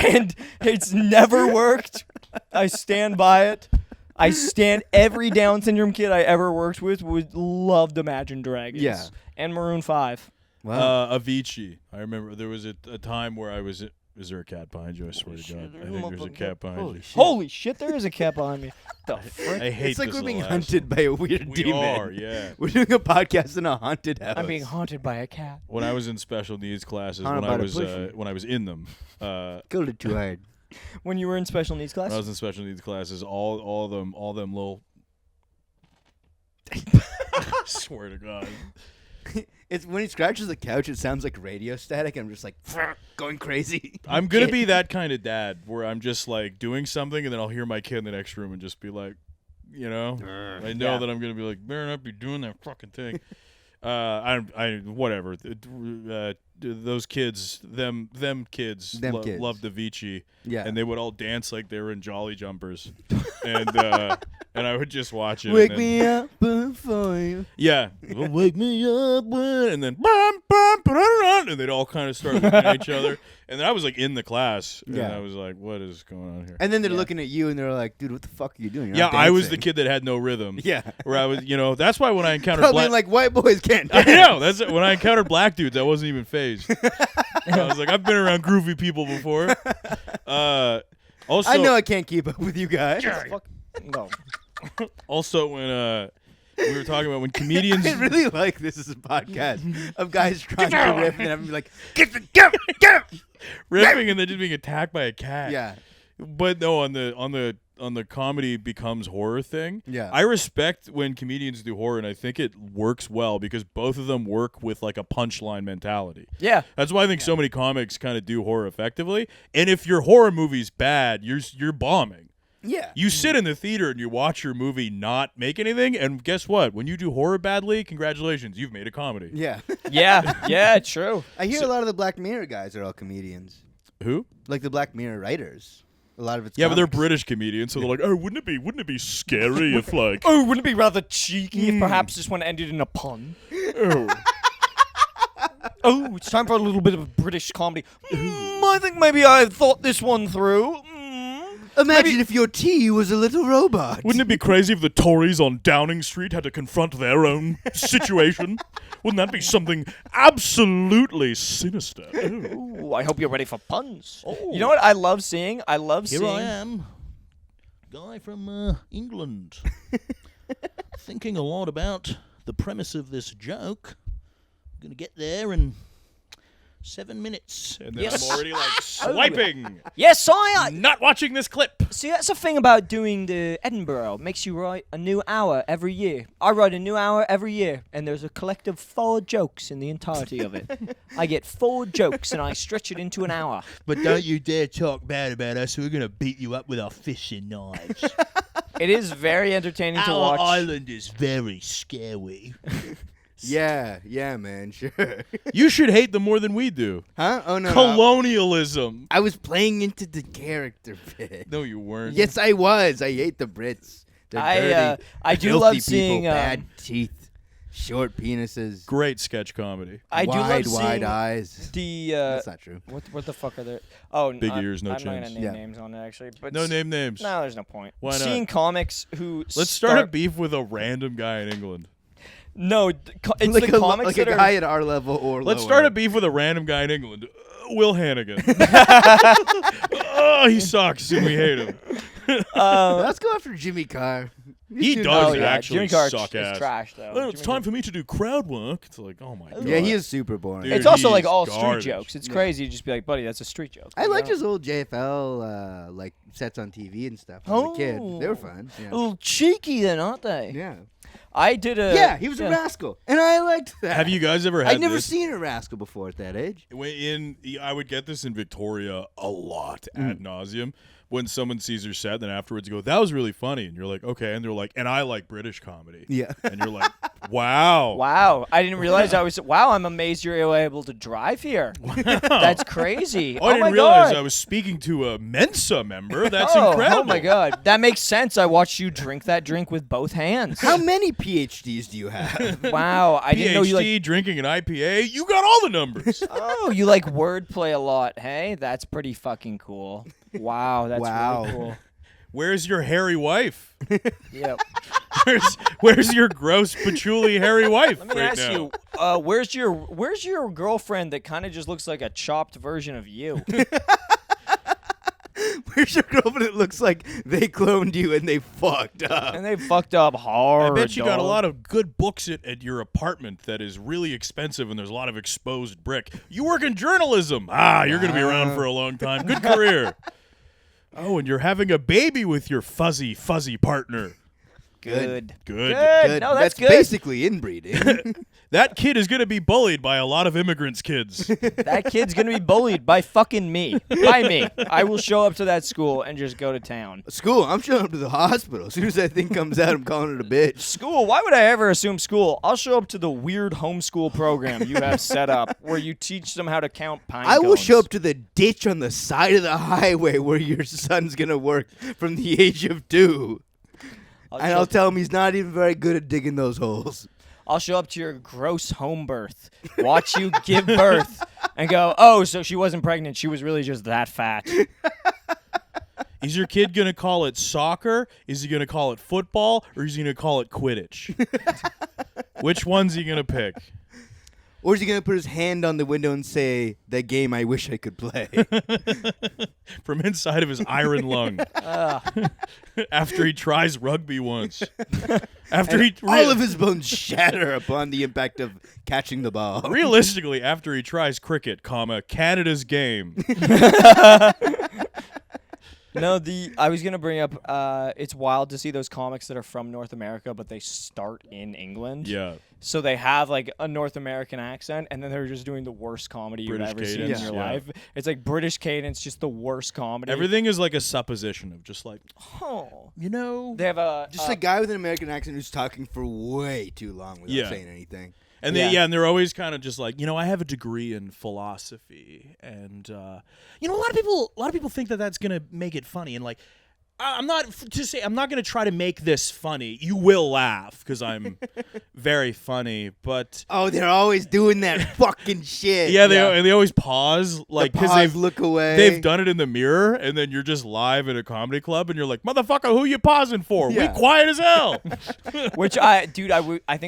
and it's never worked. I stand by it. Every Down syndrome kid I ever worked with would loved Imagine Dragons. Yeah. And Maroon 5. Wow. Avicii. I remember there was a time where I was. Is there a cat behind you? I swear to God. I think there's a cat behind Holy you. shit. Holy shit, there is a cat behind me. The frick? I hate It's like this we're being little hunted by a weird We demon. are, yeah. We're doing a podcast in a haunted house. I'm being haunted by a cat. When I was in special needs classes, How when I about a was pussy? when I was in them, Killed it too hard. When you were in special needs class? when I was in special needs classes, all them little. Swear to God. It's when he scratches the couch, it sounds like radio static. I'm just like going crazy. I'm gonna be that kind of dad where I'm just like doing something and then I'll hear my kid in the next room and just be like, I know Yeah. that I'm gonna be like, better not be doing that fucking thing. Whatever. Those kids, them kids, Them kids. loved Avicii, Yeah. and they would all dance like they were in Jolly Jumpers, and I would just watch it. Wake and then, me up before you. Yeah, wake me up, and then bum, bum, ba-da-da-da, and they'd all kind of start looking at each other, and then I was like in the class, and Yeah. I was like, what is going on here? And then they're looking at you and they're like, dude, what the fuck are you doing? You're Yeah, not I was the dancing." kid that had no rhythm. Yeah. Where I was, that's why when I encountered Probably black, like white boys can't I dance. know that's it. When I encountered black dudes, I wasn't even phased. I was like, I've been around groovy people before. Also, I know I can't keep up with you guys. Fuck. No. Also, when we were talking about when comedians, I really like this as a podcast of guys trying to riff and I'm like, get him. riffing and then just being attacked by a cat. Yeah. But no, on the comedy becomes horror thing. Yeah. I respect when comedians do horror, and I think it works well because both of them work with like a punchline mentality. Yeah. That's why I think so many comics kind of do horror effectively. And if your horror movie's bad, you're bombing. Yeah. You sit in the theater and you watch your movie not make anything, and guess what? When you do horror badly, congratulations, you've made a comedy. Yeah. Yeah. Yeah, true. I hear a lot of the Black Mirror guys are all comedians. Who? Like the Black Mirror writers. A lot of it's Yeah, but they're comics. British comedians, so they're like, oh, wouldn't it be scary if like, Oh, wouldn't it be rather cheeky if perhaps this one ended in a pun? oh. Oh, it's time for a little bit of British comedy. I think maybe I thought this one through. Imagine if your tea was a little robot. Wouldn't it be crazy if the Tories on Downing Street had to confront their own situation? Wouldn't that be something absolutely sinister? Oh. Ooh, I hope you're ready for puns. You know what I love seeing? I love Here seeing. I am, guy from England, thinking a lot about the premise of this joke. I'm going to get there and 7 minutes. And then Yes. I'm already like swiping. Yes, I. Not watching this clip. See, that's the thing about doing the Edinburgh. It makes you write a new hour every year. I write a new hour every year, and there's a collective 4 jokes in the entirety of it. I get 4 jokes, and I stretch it into an hour. But don't you dare talk bad about us. We're going to beat you up with our fishing knives. It is very entertaining to Our watch. island is very scary. Yeah, man, sure. You should hate them more than we do. Huh? Oh no. Colonialism. I was playing into the character bit. No, you weren't. Yes, I was. I hate the Brits. They're dirty, I do filthy love people, seeing bad teeth, short penises, Great sketch comedy. I do love wide seeing eyes. the That's not true. what the fuck are there? Oh, Big ears, no I'm not chins. gonna name Yeah. names on it actually, but No name names. No, there's no point. Why not? Seeing comics who Let's start a beef with a random guy in England. No, it's like the a, comics like that a are. guy at our level or Let's lower. start a beef with a random guy in England. Will Hannigan. Oh, he sucks and we hate him. Let's go after Jimmy Carr. He doing does Oh yeah, actually Jimmy Carr suck is ass. trash though. Oh, it's time for me to do crowd work. It's like, oh my god. Yeah, he is super boring. Dude, It's also like he's all garbage. street jokes. It's Yeah. crazy to just be like, buddy, that's a street joke. I you liked know? his old JFL like sets on TV and stuff as a kid. They were fun. A Yeah. little cheeky then, aren't they? Yeah. I did a. Yeah, he was a rascal, and I liked that. Have you guys ever had I'd never this? seen a rascal before at that age. I would get this in Victoria a lot ad nauseum. When someone sees your set, then afterwards go, "That was really funny," and you're like, "Okay," and they're like, "And I like British comedy," Yeah. and you're like, "Wow, Wow, I didn't realize I was. Wow, I'm amazed you're able to drive here. That's crazy. Oh, I didn't my realize God. I was speaking to a Mensa member. That's oh, incredible. Oh my god, that makes sense. I watched you drink that drink with both hands. How many PhDs do you have? Wow, I didn't know you like. PhD, drinking an IPA, you got all the numbers. Oh, you like wordplay a lot. Hey, that's pretty fucking cool. Wow, that's Wow. really cool. Where's your hairy wife? Yep. Where's your gross patchouli hairy wife? Let me right ask now? you, where's your girlfriend that kind of just looks like a chopped version of you? Where's your girlfriend? It looks like they cloned you and they fucked up. And they fucked up hard. I bet you got a dog. lot of good books at your apartment that is really expensive and there's a lot of exposed brick. You work in journalism. You're going to be around for a long time. Good career. Oh, and you're having a baby with your fuzzy Good. partner. Good. Good. No, that's good. basically inbreeding. That kid is going to be bullied by a lot of immigrants' kids. That kid's gonna be bullied by fucking me. By me. I will show up to that school and just go to town. School, I'm showing up to the hospital. As soon as that thing comes out, I'm calling it a bitch. School? Why would I ever assume school? I'll show up to the weird homeschool program you have set up where you teach them how to count pine I will cones. show up to the ditch on the side of the highway where your son's going to work from the age of 2. And I'll tell him he's not even very good at digging those holes. I'll show up to your gross home birth, watch you give birth, and go, oh, so she wasn't pregnant. She was really just that fat. Is your kid going to call it soccer? Is he going to call it football? Or is he going to call it Quidditch? Which one's he going to pick? Or is he going to put his hand on the window and say, that game I wish I could play? From inside of his iron lung. After he tries rugby once. After he All of his bones shatter upon the impact of catching the ball. realistically, after he tries cricket, Canada's game. No, I was gonna bring up. It's wild to see those comics that are from North America, but they start in England. Yeah. So they have like a North American accent, and then they're just doing the worst comedy British you've ever seen cadence, in your yeah. life. It's like British cadence, just the worst comedy. Everything is like a supposition of just like, Oh. you know. They have a Just a guy with an American accent who's talking for way too long without Yeah. saying anything. And and they're always kind of just like, I have a degree in philosophy, and a lot of people think that that's gonna make it funny, and like, I'm not gonna try to make this funny. You will laugh because I'm very funny, but Oh, they're always doing that fucking shit. they always pause like because Pause, look away. they've done it in the mirror, and then you're just live at a comedy club, and you're like, motherfucker, who you pausing for? Yeah. We quiet as hell. which I think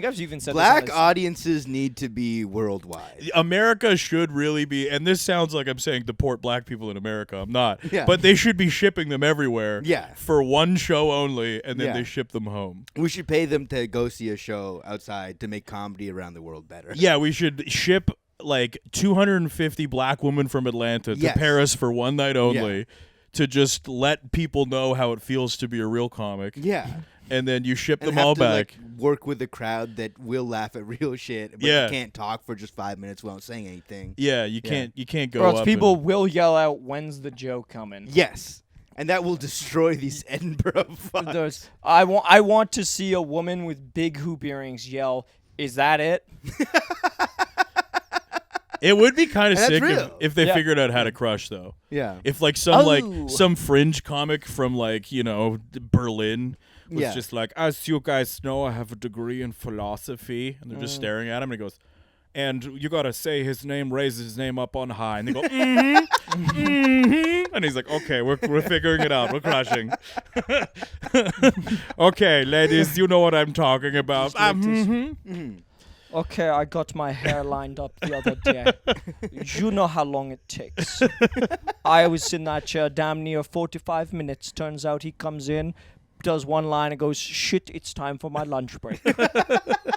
I've even said Black this on this. audiences need to be worldwide. America should really be, and this sounds like I'm saying deport black people in America. I'm not. Yeah. But they should be shipping them everywhere. Yeah. For one show only, and then Yeah. they ship them home. We should pay them to go see a show outside to make comedy around the world better. Yeah, we should ship like 250 black women from Atlanta Yes. to Paris for one night only to just let people know how it feels to be a real comic. Yeah. And then you ship And them have all to, back. like, work with a crowd that will laugh at real shit, but Yeah. you can't talk for just 5 minutes without saying anything. Yeah, you can't go Or else up people and- will yell out, "When's the joke coming?" Yes. And that will destroy these Edinburgh fucks. Those, I want to see a woman with big hoop earrings yell, "Is that it?" It would be kind of And that's sick real. if they Yeah. figured out how to crush though. Yeah. If like Oh. some fringe comic from like, you know, Berlin was Yeah. just like, as you guys know, I have a degree in philosophy, and they're just staring at him, and he goes, and you gotta say his name, raise his name up on high, and they go, and he's like, okay, we're figuring it out, we're crushing. Okay, ladies, you know what I'm talking about. Okay, I got my hair lined up the other day. You know how long it takes. I was in that chair damn near 45 minutes. Turns out he comes in, does one line, and goes, "Shit, it's time for my lunch break."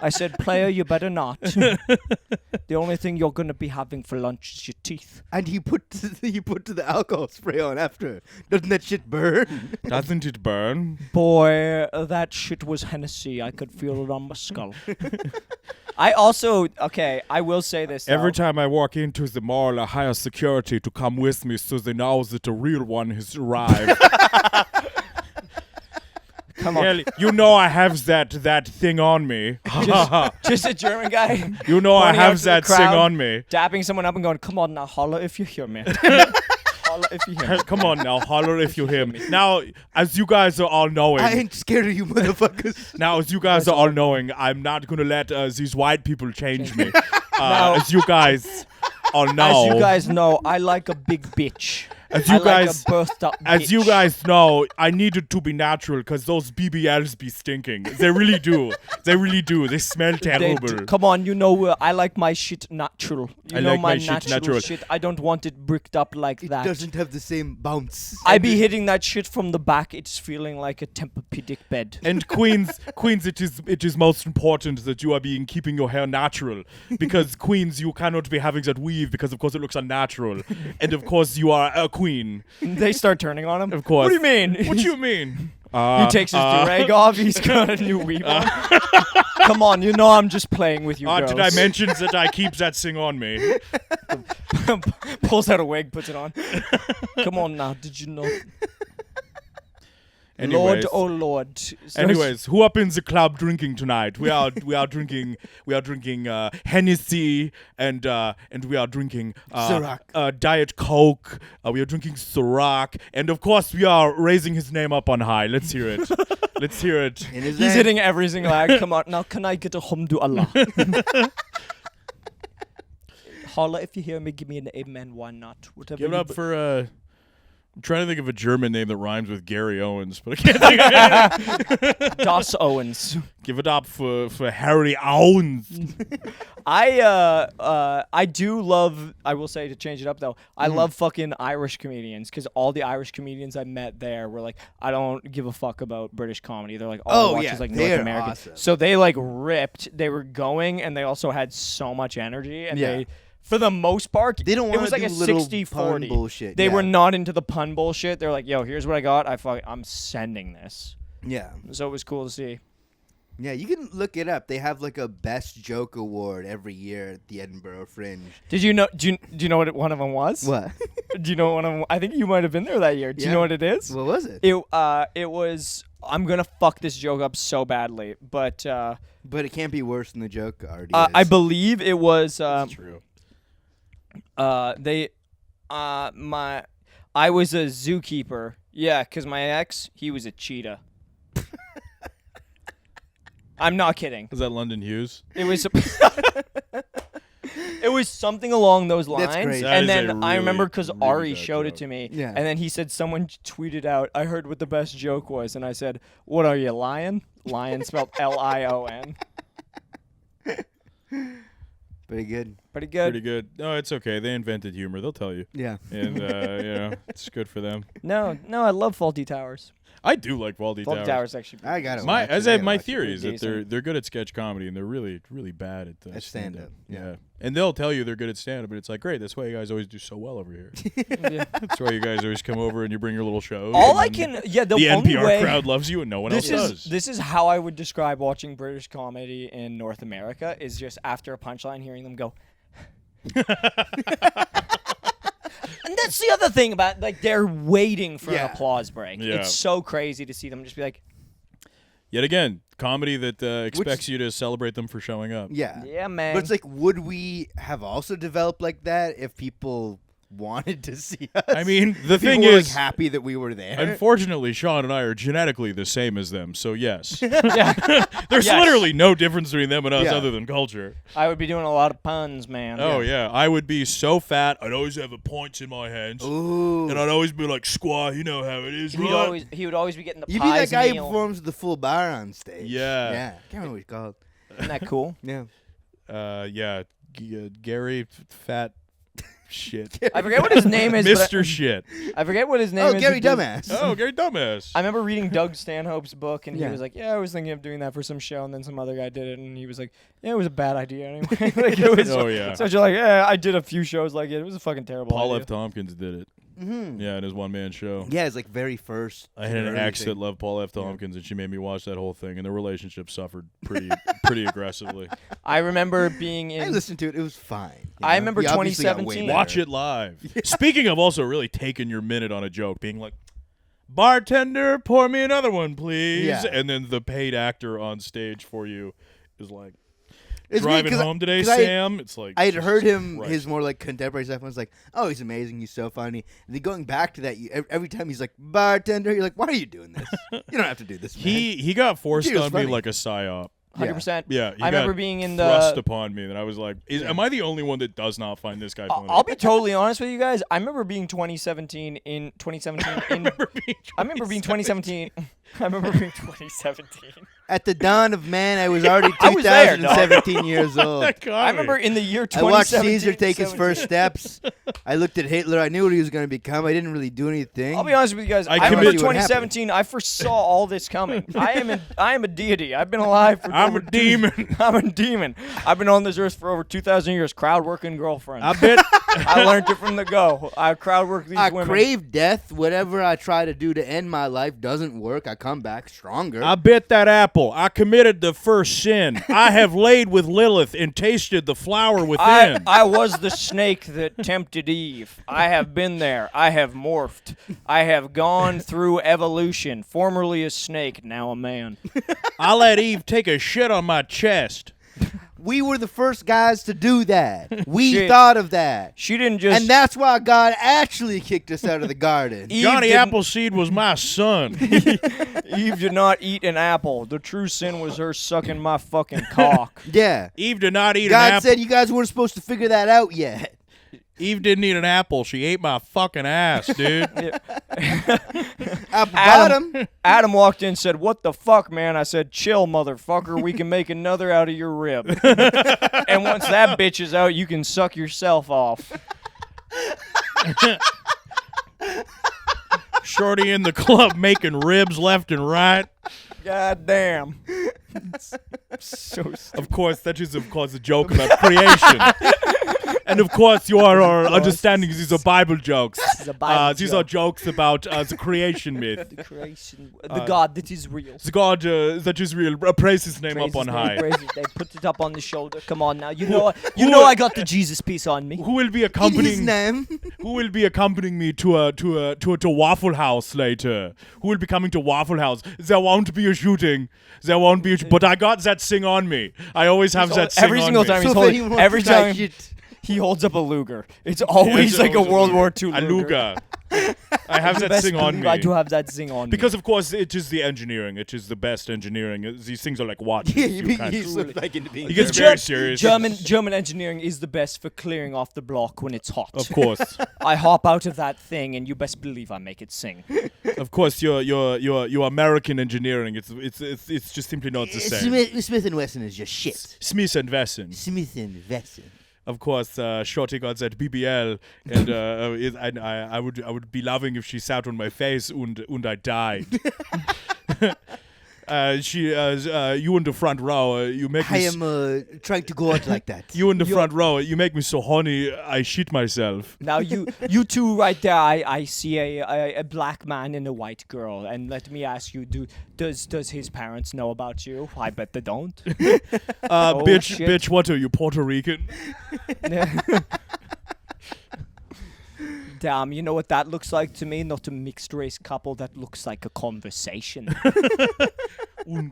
I said, "Player, you better not. The only thing you're going to be having for lunch is your teeth." And he put the alcohol spray on after. Doesn't that shit burn? Doesn't it burn? Boy, that shit was Hennessy. I could feel it on my skull. I also, okay, I will say this. Every though. time I walk into the mall, I hire security to come with me so they know that the real one has arrived. Come on. Yeah, you know I have that thing on me. Just a German guy You know I pointing out have to the that thing crowd. on me. dapping someone up and going, "Come on now, holler if you hear me." Holler if you hear me. Come on now, holler if you hear me. Now, as you guys are all knowing, I ain't scared of you motherfuckers. now as you guys are all knowing, I'm not gonna let these white people change me. Now- As you guys all know, As you guys know, I like a big bitch. As you I guys- like a burst up as bitch. you guys know, I needed to be natural because those BBLs be stinking. They really do. They really do. They smell They terrible. do- come on, you know I like my shit natural. You I know like my my shit natural. shit. I don't want it bricked up like It that. doesn't have the same bounce. I be hitting that shit from the back. It's feeling like a Tempur-Pedic bed. And Queens, it is most important that you are keeping your hair natural, because Queens, you cannot be having that weave because of course it looks unnatural, and of course you are a queen. They start turning on him. Of course. What do you mean? What do you mean? He takes his durag off. He's got a new weave on. Come on, you know I'm just playing with you girls. Did I mention that I keep that thing on me? Pulls out a wig, puts it on. Come on now, did you know? Anyways, Lord, oh Lord. anyways, who up in the club drinking tonight? We are drinking Hennessy and we are drinking Ciroc. Diet Coke. We are drinking Ciroc, and of course we are raising his name up on high. Let's hear it. Let's hear it. In his He's name. hitting every single act. Come on, now can I get a hamdulillah? Holla if you hear me, give me an amen, why not? Whatever Give it you up b- for I'm trying to think of a German name that rhymes with Gary Owens, but I can't think of it. Das Owens. Give it up for Harry Owens. I do love, I will say to change it up though, I Mm-hmm. love fucking Irish comedians because all the Irish comedians I met there were like, I don't give a fuck about British comedy. They're like, all I watch is like North they're American. awesome. So they like ripped, they were going and they also had so much energy and Yeah. they, for the most part, They don't it wanna was like do a little 60-40. pun bullshit, They yeah. were not into the pun bullshit. They're like, yo, here's what I got. I'm sending this. Yeah. So it was cool to see. Yeah, you can look it up. They have like a best joke award every year at the Edinburgh Fringe. Did you know? Do you know what one of them was? What? Do you know what one of them? I think you might have been there that year. Do you Yeah. know what it is? What was it? It was. I'm gonna fuck this joke up so badly, but But it can't be worse than the joke already I is. believe it was. True. I was a zookeeper. Yeah, because my ex, he was a cheetah. I'm not kidding. Is that London Hughes? It was. It was something along those lines. That's great. That And is a then I really, remember because really Ari bad showed it joke. to me. Yeah. And then he said someone tweeted out, I heard what the best joke was. And I said, what are you, lion? Lion spelled Lion. Pretty good. Pretty good. Pretty good. No, it's okay. They invented humor. They'll tell you. Yeah. And, it's good for them. No, I love Faulty Towers. I do like Baldy Baldy Towers. Towers actually. I got it. My theory is that they're good at sketch comedy and they're really bad at At stand-up, yeah. And they'll tell you they're good at stand-up, but it's like, great, that's why you guys always do so well over here. Yeah. That's why you guys always come over and you bring your little show. All and I then can, the the only NPR way, crowd loves you and no one else does. This is how I would describe watching British comedy in North America is just after a punchline, hearing them go. And that's the other thing about, like, they're waiting for Yeah. an applause break. Yeah. It's so crazy to see them just be like, Yet again, comedy that expects you to celebrate them for showing up. Yeah. yeah, man. But it's like, would we have also developed like that if people wanted to see us? I mean, the If people thing were, is, like, happy that we were there. unfortunately, Sean and I are genetically the same as them, so yes. yeah, There's Yes. literally no difference between them and us Yeah. other than culture. I would be doing a lot of puns, man. Oh, yeah. I would be so fat, I'd always have a points in my hands. Ooh. And I'd always be like, squaw, you know how it is, right? He would always be getting the You'd be that pies guy who meal. performs the full bar on stage. Yeah. Yeah. Can't remember what he's called. Isn't that cool? Yeah. Gary Fat Shit. I forget what his name is. but Mr. Shit. I forget what his name is. Gary He does- Dumbass. Oh, Gary Dumbass. I remember reading Doug Stanhope's book, and Yeah. he was like, "Yeah, I was thinking of doing that for some show," and then some other guy did it, and he was like, "Yeah, it was a bad idea anyway." Like, it was Oh, yeah. So you're like, "Yeah, I did a few shows like it. It was a fucking terrible Paul idea." F. Tompkins did it. Mm-hmm. Yeah, in his one-man show. Yeah, it's like very first. I had an early ex thing. that loved Paul F. Tompkins, and she made me watch that whole thing, and the relationship suffered pretty aggressively. I remember being I in. listened to it. It was fine. I know? remember He obviously got way 2017. better. Watch it live. Speaking of also really taking your minute on a joke, being like, bartender, pour me another one, please. Yeah. And then the paid actor on stage for you is like, It's weird driving 'cause home today, 'cause I- Sam? It's like, I had Jesus heard him Christ. his more like contemporary stuff. And I was like, oh, he's amazing. He's so funny. And then going back to that, every time he's like bartender, you're like, why are you doing this? You don't have to do this. Man. He got forced He was on me funny. like a psyop. 100%. Yeah, he I remember got being in thrust the. upon me that I was like, am I the only one that does not find this guy funny? I'll be totally honest with you guys. I remember being 2017 in 2017 in. I remember being 2017. I remember being 2017. At the dawn of man, I was already I was there, dog. 2017 years old. That got I me. remember in the year I 2017. watched Caesar take his 17. first steps. I looked at Hitler. I knew what he was going to become. I didn't really do anything. I'll be honest with you guys. I I remember commit- 2017. I foresaw all this coming. I am a deity. I've been alive for. I'm over a demon. I'm a demon. I've been on this earth for over 2,000 years. Crowd working girlfriends. I bet. I learned it from the go. I crowd work these I women. crave death. Whatever I try to do to end my life doesn't work. I come back stronger. I bit that apple. I committed the first sin. I have laid with Lilith and tasted the flower within. I was the snake that tempted Eve. I have been there. I have morphed. I have gone through evolution. Formerly a snake, now a man. I let Eve take a shit on my chest. We were the first guys to do that. We Shit. thought of that. She didn't just. And that's why God actually kicked us out of the garden. Eve Johnny didn't- Appleseed was my son. Eve did not eat an apple. The true sin was her sucking my fucking cock. Yeah. Eve did not eat an God apple. said you guys weren't supposed to figure that out yet. Eve didn't eat an apple. She ate my fucking ass, dude. Apple bottom. Adam walked in and said, "What the fuck, man?" I said, "Chill, motherfucker. We can make another out of your rib." And once that bitch is out, you can suck yourself off. Shorty in the club making ribs left and right. God damn. So Of course, that is, of course, a joke about creation. And of course, you are understanding these are Bible jokes. is a Bible These joke. are jokes about the creation myth. The creation, the God that is real. The God that is real. Praise His name Praise up on his name, high. praise his name. Put it up on the shoulder. Come on now. You know I got the Jesus piece on me. Who will be In his accompanying? name. Who will be accompanying me to Waffle House later? Who will be coming to Waffle House? There won't be a shooting. There won't be. But I got that thing on me. I always have that thing Every on single me. time he's So if holding. anyone wants Every to try time shit- he holds up a Luger. It's always like a World War II A Luger. Luger. I have that Best thing on believe me. I do have that thing on Because me. of course it is the engineering. It is the best engineering. These things are like watches. Yeah, You can't- you slipped back into being. He gets German. very serious. German engineering is the best for clearing off the block when it's hot. Of course, I hop out of that thing and you best believe I make it sing. of course. Your American engineering. It's just simply not the same. Smith and Wesson is just shit. Smith and Wesson. Smith and Wesson. of course, Shorty got that BBL, and I would be loving if she sat on my face and I died. You in the front row, you make me. I am trying to go out like that. You in the front row, you make me so horny, I shit myself. Now you two right there. I see a black man and a white girl, and let me ask you: does his parents know about you? I bet they don't. Bitch, shit. bitch, what are you, Puerto Rican? Damn, you know what that looks like to me? Not a mixed race couple. That looks like a conversation.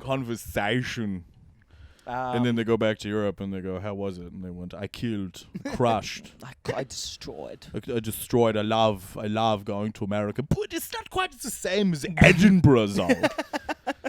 Conversation. And then they go back to Europe and they go, how was it? And they went, I killed, crushed. I destroyed. I destroyed. I love going to America. But it's not quite the same as Edinburgh, though.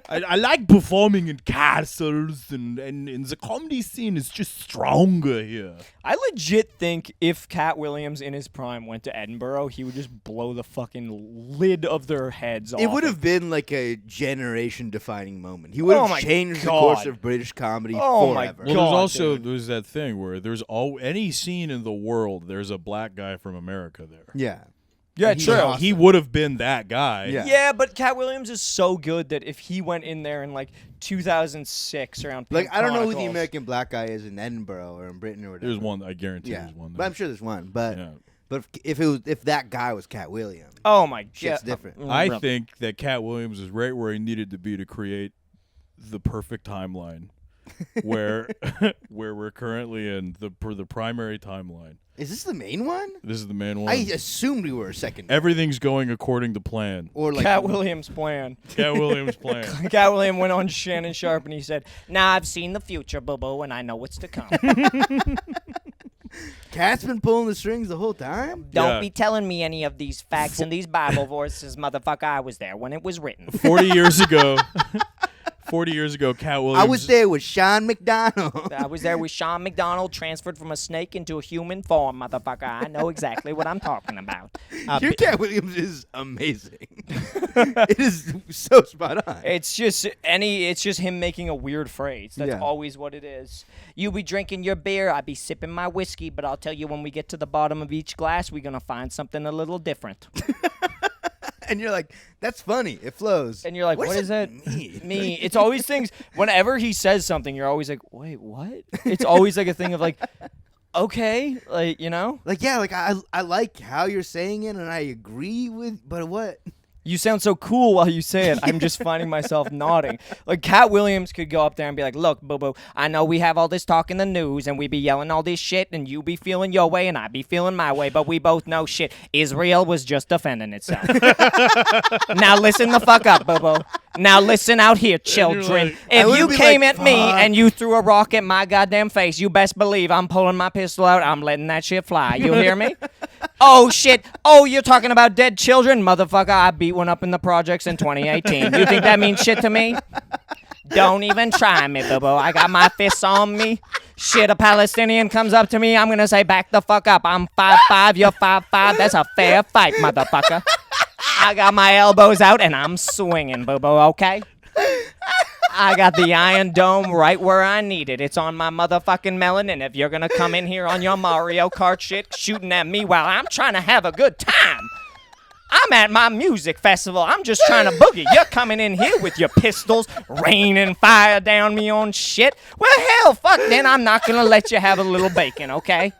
I like performing in castles and the comedy scene is just stronger here. I legit think if Cat Williams in his prime went to Edinburgh, he would just blow the fucking lid of their heads off. It would have been like a generation-defining moment. He would have changed the course of British comedy forever. Well, there's that thing where there's any scene in the world, there's a black guy from America there. Yeah. Yeah, He's true. awesome. He would have been that guy. Yeah. Yeah, but Cat Williams is so good that if he went in there in like 2006 around Like, Pink I don't know who the Chronicles- American black guy is in Edinburgh or in Britain or whatever. There's one, I guarantee Yeah, there's one but there. I'm sure there's one. But Yeah. but if that guy was Cat Williams, Oh my god, shit's different. I think that Cat Williams is right where he needed to be to create the perfect timeline, where we're currently in the primary timeline. Is this the main one? This is the main one. I assumed we were a second. Everything's going according to plan. Or like Cat Williams' plan. Cat Williams' plan. Cat Williams went on Shannon Sharp and he said, "Nah, I've seen the future, boo-boo, and I know what's to come. Cat's been pulling the strings the whole time. Don't Yeah. be telling me any of these facts and these Bible verses, motherfucker. I was there when it was written." 40 years ago. 40 years ago, Cat Williams. I was there with Sean McDonnell. I was there with Sean McDonnell, transferred from a snake into a human form, motherfucker. I know exactly what I'm talking about. Your Cat Williams is amazing. It is so spot on. It's just him making a weird phrase. That's Yeah. always what it is. You be drinking your beer, I be sipping my whiskey, but I'll tell you when we get to the bottom of each glass, we're gonna find something a little different. And you're like, that's funny. It flows. And you're like, what does is that? mean? Me. It's always things. Whenever he says something, you're always like, wait, what? It's always like a thing of like, okay, like, you know? Like, yeah, like I like how you're saying it, and I agree with, but what? You sound so cool while you say it. I'm just finding myself nodding. Like, Cat Williams could go up there and be like, look, boo-boo, I know we have all this talk in the news, and we be yelling all this shit, and you be feeling your way, and I be feeling my way, but we both know shit. Israel was just defending itself. Now listen the fuck up, boo-boo. Now listen out here, children. like- I If would you be came like, at me "Fuck." and you threw a rock at my goddamn face, you best believe I'm pulling my pistol out. I'm letting that shit fly. You hear me? Oh, shit. Oh, you're talking about dead children? Motherfucker, I beat one up in the projects in 2018. You think that means shit to me? Don't even try me, boo-boo. I got my fists on me. Shit, a Palestinian comes up to me, I'm gonna say, back the fuck up. I'm 5'5", you're 5'5". That's a fair fight, motherfucker. I got my elbows out and I'm swinging, boo-boo, okay? I got the Iron Dome right where I need it. It's on my motherfucking melon, and if you're gonna come in here on your Mario Kart shit shooting at me while I'm trying to have a good time, I'm at my music festival. I'm just trying to boogie. You're coming in here with your pistols, raining fire down me on shit. Well, hell, fuck, then I'm not gonna let you have a little bacon, okay?